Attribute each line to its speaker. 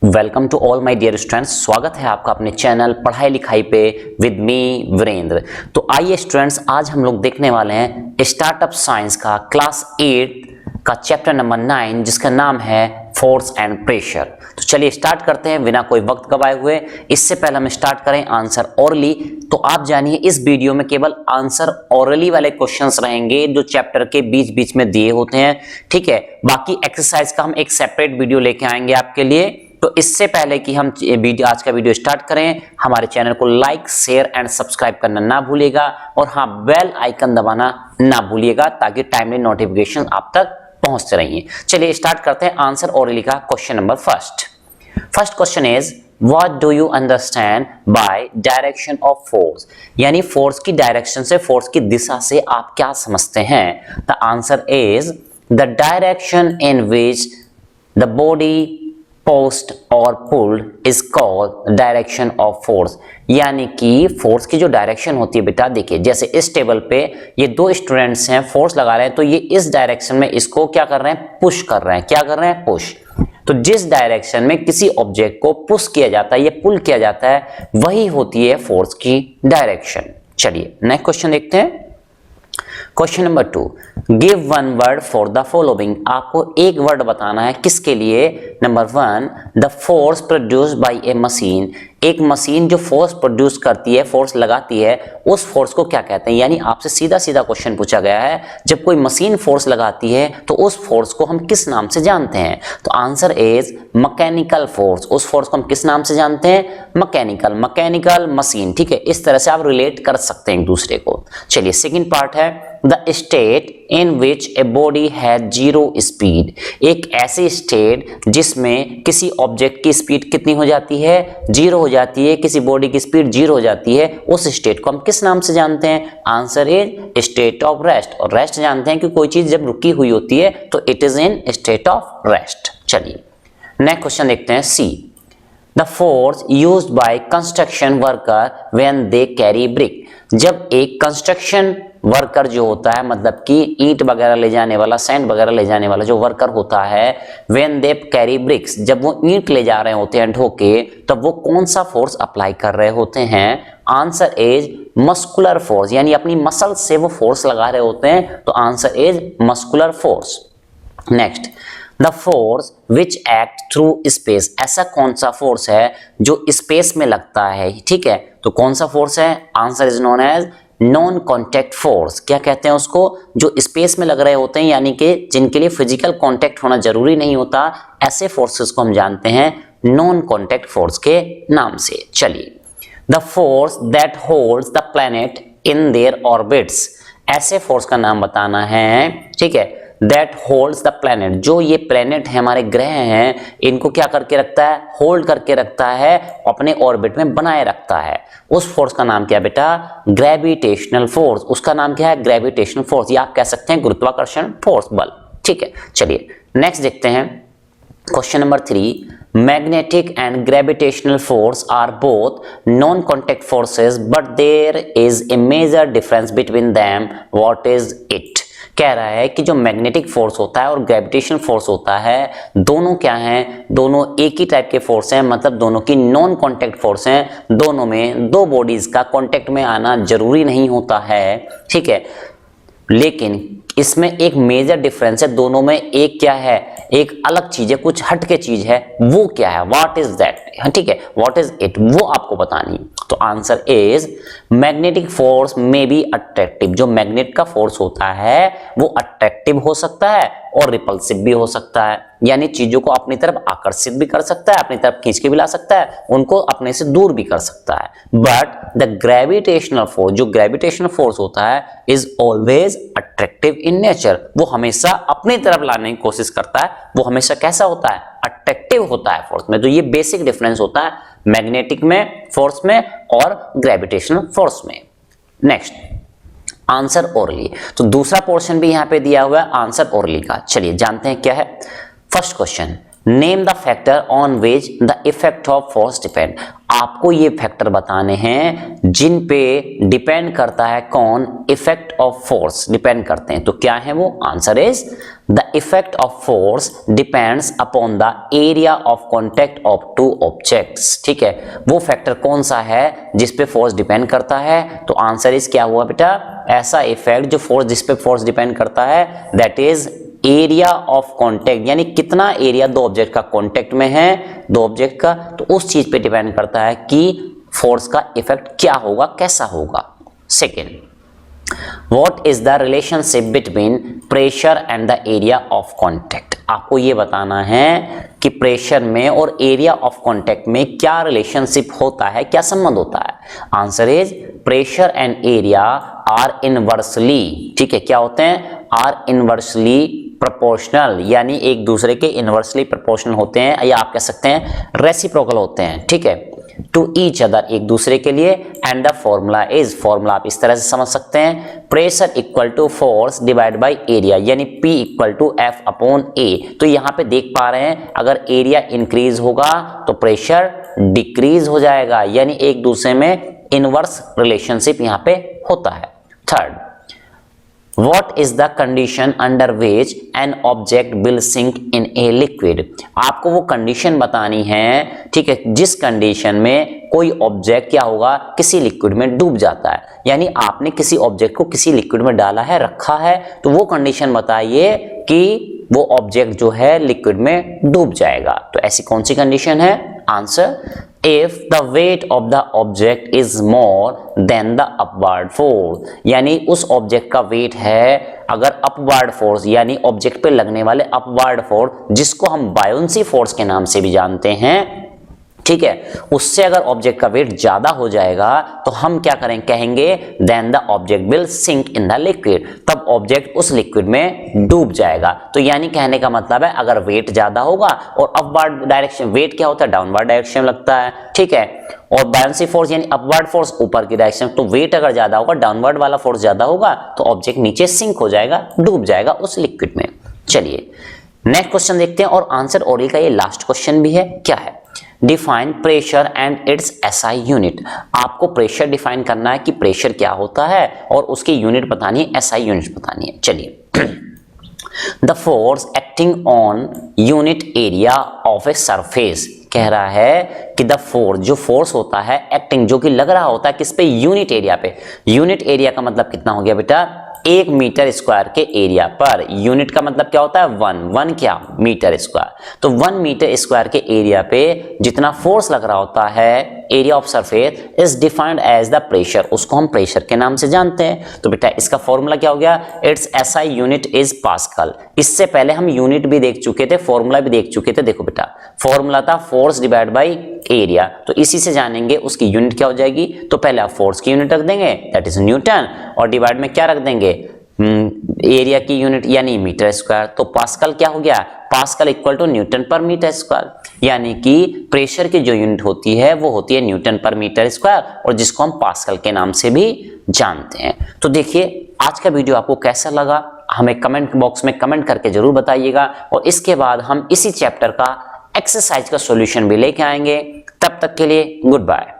Speaker 1: Welcome to all my dear students. स्वागत है आपका अपने चैनल पढ़ाई लिखाई पे विद मी वीरेंद्र। तो आइए स्टूडेंट्स, आज हम लोग देखने वाले हैं स्टार्टअप साइंस का क्लास 8 का चैप्टर नंबर 9 जिसका नाम है फोर्स एंड प्रेशर। तो चलिए स्टार्ट करते हैं बिना कोई वक्त गवाए हुए। इससे पहले हम स्टार्ट करें आंसर ओरली। तो आप जानिए इस वीडियो में केवल आंसर ओरली वाले क्वेश्चंस रहेंगे जो चैप्टर के बीच बीच में दिए होते हैं, ठीक है। बाकी एक्सरसाइज का हम एक सेपरेट वीडियो लेके आएंगे आपके लिए। तो इससे पहले कि हम आज का वीडियो स्टार्ट करें, हमारे चैनल को लाइक शेयर एंड सब्सक्राइब करना ना भूलिएगा और हाँ, बेल आइकन दबाना ना भूलिएगा ताकि टाइमली नोटिफिकेशन आप तक पहुंचते रहिए। चलिए स्टार्ट करते हैं आंसर ओरली का question number first question is what do you understand by direction of force, यानी फोर्स की डायरेक्शन से, फोर्स की दिशा से आप क्या समझते हैं। The answer is the direction in which the body pushed और pulled is called direction of force, यानी कि फोर्स की जो डायरेक्शन होती है बेटा, देखिए जैसे इस टेबल पे ये दो स्टूडेंट्स हैं, फोर्स लगा रहे हैं, तो ये इस डायरेक्शन में इसको क्या कर रहे हैं, पुश कर रहे हैं। क्या कर रहे हैं, पुश। तो जिस डायरेक्शन में किसी ऑब्जेक्ट को पुश किया जाता है या पुल किया जाता है, वही होती है फोर्स की डायरेक्शन। चलिए नेक्स्ट क्वेश्चन देखते हैं। Question number 2, give one word for the following. आपको एक वर्ड बताना है, किसके लिए। Number 1, the force produced by A machine. एक मशीन जो फोर्स प्रोड्यूस करती है, फोर्स लगाती है, उस फोर्स को क्या कहते हैं। यानी आपसे सीधा सीधा क्वेश्चन पूछा गया है, जब कोई मशीन फोर्स लगाती है तो उस फोर्स को हम किस नाम से जानते हैं। तो आंसर इज मैकेनिकल फोर्स। उस फोर्स को हम किस नाम से जानते हैं, मैकेनिकल मशीन, ठीक है। इस तरह से आप रिलेट कर सकते हैं एक दूसरे को। चलिए सेकेंड पार्ट है the state in which a body has zero speed. एक ऐसी स्टेट जिसमें किसी ऑब्जेक्ट की स्पीड कितनी हो जाती है, जीरो हो जाती है, किसी बॉडी की स्पीड जीरो हो जाती है, उस स्टेट को हम किस नाम से जानते हैं। Answer is state of rest. और रेस्ट जानते हैं कि कोई चीज जब रुकी हुई होती है तो it is in state of rest. चलिए नेक्स्ट क्वेश्चन देखते हैं। See the force used by construction worker when they carry brick. जब एक कंस्ट्रक्शन वर्कर जो होता है, मतलब कि ईंट वगैरह ले जाने वाला, सैंड वगैरह ले जाने वाला जो वर्कर होता है, व्हेन दे कैरी ब्रिक्स, जब वो ईंट ले जा रहे होते हैं ढो के, तब वो कौन सा फोर्स अप्लाई कर रहे होते हैं। आंसर इज मस्कुलर फोर्स, यानी अपनी मसल से वो फोर्स लगा रहे होते हैं, तो answer is muscular force. Next, the force which act through space. ऐसा कौन सा फोर्स है जो स्पेस में लगता है, ठीक है। तो कौन सा फोर्स है, answer is known as non contact force. क्या कहते हैं उसको, जो स्पेस में लग रहे होते हैं, यानी कि जिनके लिए फिजिकल कॉन्टैक्ट होना जरूरी नहीं होता, ऐसे फोर्सेस को हम जानते हैं नॉन कॉन्टैक्ट फोर्स के नाम से। चलिए, the force that holds the planet in their orbits. ऐसे फोर्स का नाम बताना है, ठीक है। दैट होल्ड्स द प्लैनेट, जो ये प्लैनेट है, हमारे ग्रह हैं, इनको क्या करके रखता है, होल्ड करके रखता है, अपने ऑर्बिट में बनाए रखता है। उस फोर्स का नाम क्या है बेटा, ग्रेविटेशनल फोर्स। उसका नाम क्या है, ग्रेविटेशनल फोर्स, या आप कह सकते हैं गुरुत्वाकर्षण फोर्स, बल, ठीक है। चलिए नेक्स्ट देखते हैं। Question number 3, magnetic and gravitational force are both non contact forces but there is a major difference between them, what is it. कह रहा है कि जो मैग्नेटिक फोर्स होता है और ग्रेविटेशनल फोर्स होता है, दोनों क्या हैं, दोनों एक ही टाइप के फोर्स हैं, मतलब दोनों की नॉन कॉन्टैक्ट फोर्स हैं। दोनों में, दो बॉडीज का कॉन्टैक्ट में आना जरूरी नहीं होता है, ठीक है, लेकिन इसमें एक मेजर डिफरेंस है। दोनों में एक क्या है, एक अलग चीज है, कुछ हटके चीज है, वो क्या है, व्हाट इज दैट, ठीक है, व्हाट इज इट, वो आपको बतानी। तो आंसर इज मैग्नेटिक फोर्स में बी अट्रैक्टिव। जो मैग्नेट का फोर्स होता है वो अट्रैक्टिव हो सकता है और रिपल्सिव भी हो सकता है, यानी चीजों को अपनी तरफ आकर्षित भी कर सकता है, अपनी तरफ खींच के भी ला सकता है, उनको अपने से दूर भी कर सकता है। बट द ग्रेविटेशनल फोर्स, जो ग्रेविटेशनल फोर्स होता है, is always attractive in nature. वो हमेशा अपनी तरफ लाने की कोशिश करता है, वो हमेशा कैसा होता है, अट्रैक्टिव होता है फोर्स में। तो ये बेसिक डिफरेंस होता है मैग्नेटिक में फोर्स में और ग्रेविटेशनल फोर्स में। Next, answer orally. तो दूसरा पोर्शन भी यहां पे दिया हुआ है आंसर ओरली का। चलिए जानते हैं क्या है। First question, name the factor on which the effect of force depend. आपको ये फैक्टर बताने हैं जिन पे डिपेंड करता है कौन, इफेक्ट ऑफ फोर्स डिपेंड करते हैं। तो क्या है वो, answer is the effect of force depends upon the area of contact of two objects. ठीक है, वो फैक्टर कौन सा है जिस पे फोर्स डिपेंड करता है? तो आंसर इज क्या हुआ बेटा? ऐसा इफेक्ट जो फोर्स जिस पे फोर्स डिपेंड करता है that is area of contact, यानी कितना एरिया दो ऑब्जेक्ट का कॉन्टेक्ट में है, दो ऑब्जेक्ट का, तो उस चीज पे डिपेंड करता है कि फोर्स का इफेक्ट क्या होगा, कैसा होगा। Second, What is the relationship between pressure and the area of contact? आपको ये बताना है कि प्रेशर में और एरिया ऑफ कांटेक्ट में क्या रिलेशनशिप होता है, क्या संबंध होता है। Answer is pressure and area are inversely, ठीक है, क्या होते हैं? आर इनवर्सली प्रोपोर्शनल, यानी एक दूसरे के इनवर्सली प्रोपोर्शनल होते हैं, या आप कह सकते हैं रेसिप्रोकल होते हैं। ठीक है, टू ईच अदर, एक दूसरे के लिए। And the formula is, formula आप इस तरह से समझ सकते हैं, pressure equal to force divide by area, यानी P equal to F upon A। तो यहाँ पे देख पा रहे हैं अगर एरिया इंक्रीज होगा तो प्रेशर डिक्रीज हो जाएगा, यानी एक दूसरे में इनवर्स रिलेशनशिप यहाँ पे होता है। Third, What is the condition under which an object will sink in a liquid? आपको वो कंडीशन बतानी है, ठीक है, जिस कंडीशन में कोई ऑब्जेक्ट क्या होगा, किसी लिक्विड में डूब जाता है। यानी आपने किसी ऑब्जेक्ट को किसी लिक्विड में डाला है, रखा है, तो वो कंडीशन बताइए कि वो ऑब्जेक्ट जो है लिक्विड में डूब जाएगा। तो ऐसी कौन सी कंडीशन है? Answer, if the weight of the object is more than the upward force, यानी उस ऑब्जेक्ट का वेट है अगर अपवर्ड फोर्स, यानी ऑब्जेक्ट पे लगने वाले अपवर्ड फोर्स, जिसको हम बायोंसी फोर्स के नाम से भी जानते हैं, ठीक है, उससे अगर ऑब्जेक्ट का वेट ज्यादा हो जाएगा तो हम क्या करें, कहेंगे then the object will sink in the liquid, तब ऑब्जेक्ट उस लिक्विड में डूब जाएगा। तो यानी कहने का मतलब है अगर वेट ज्यादा होगा और अपवर्ड डायरेक्शन, वेट क्या होता है, डाउनवर्ड डायरेक्शन लगता है, ठीक है, और बायोंसी फोर्स यानी अपवर्ड फोर्स ऊपर की डायरेक्शन, तो वेट अगर ज्यादा होगा, डाउनवर्ड वाला फोर्स ज्यादा होगा, तो ऑब्जेक्ट नीचे सिंक हो जाएगा, डूब जाएगा उस लिक्विड में। चलिए नेक्स्ट क्वेश्चन देखते हैं, और आंसर ओरल का ये लास्ट क्वेश्चन भी है। क्या है? Define pressure and it's SI unit. आपको प्रेशर डिफाइन करना है कि प्रेशर क्या होता है, और उसकी यूनिट बतानी है, एसआई यूनिट बतानी है। चलिए, the force acting on unit area of a surface, कह रहा है कि द फोर्स, जो फोर्स होता है एक्टिंग, जो कि लग रहा होता है किस पे, यूनिट एरिया पे। यूनिट एरिया का मतलब कितना हो गया बेटा? 1 मीटर स्क्वायर के एरिया पर। यूनिट का मतलब क्या होता है? 1 क्या? Metre square. तो 1 मीटर स्क्वायर के एरिया पे जितना फोर्स लग रहा होता है, area of surface is defined as the pressure, उसको हम प्रेशर के नाम से जानते हैं। तो बेटा इसका फॉर्मूला क्या हो गया? It's SI unit is pascal. इससे पहले हम यूनिट भी देख चुके थे, फॉर्मूला भी देख चुके थे। देखो बेटा, फॉर्मूला था फोर्स डिवाइड बाई एरिया, तो इसी से जानेंगे उसकी यूनिट क्या हो जाएगी। तो पहले आप फोर्स की यूनिट रख देंगे, दैट इज न्यूटन, और डिवाइड में क्या रख देंगे, एरिया की यूनिट यानी मीटर स्क्वायर। तो पास्कल क्या हो गया? पास्कल इक्वल टू न्यूटन पर मीटर स्क्वायर, यानी कि प्रेशर की जो यूनिट होती है वो होती है न्यूटन पर मीटर स्क्वायर, और जिसको हम पास्कल के नाम से भी जानते हैं। तो देखिए आज का वीडियो आपको कैसा लगा, हमें कमेंट बॉक्स में कमेंट करके जरूर बताइएगा, और इसके बाद हम इसी चैप्टर का एक्सरसाइज का सॉल्यूशन भी लेके आएंगे। तब तक के लिए गुड बाय।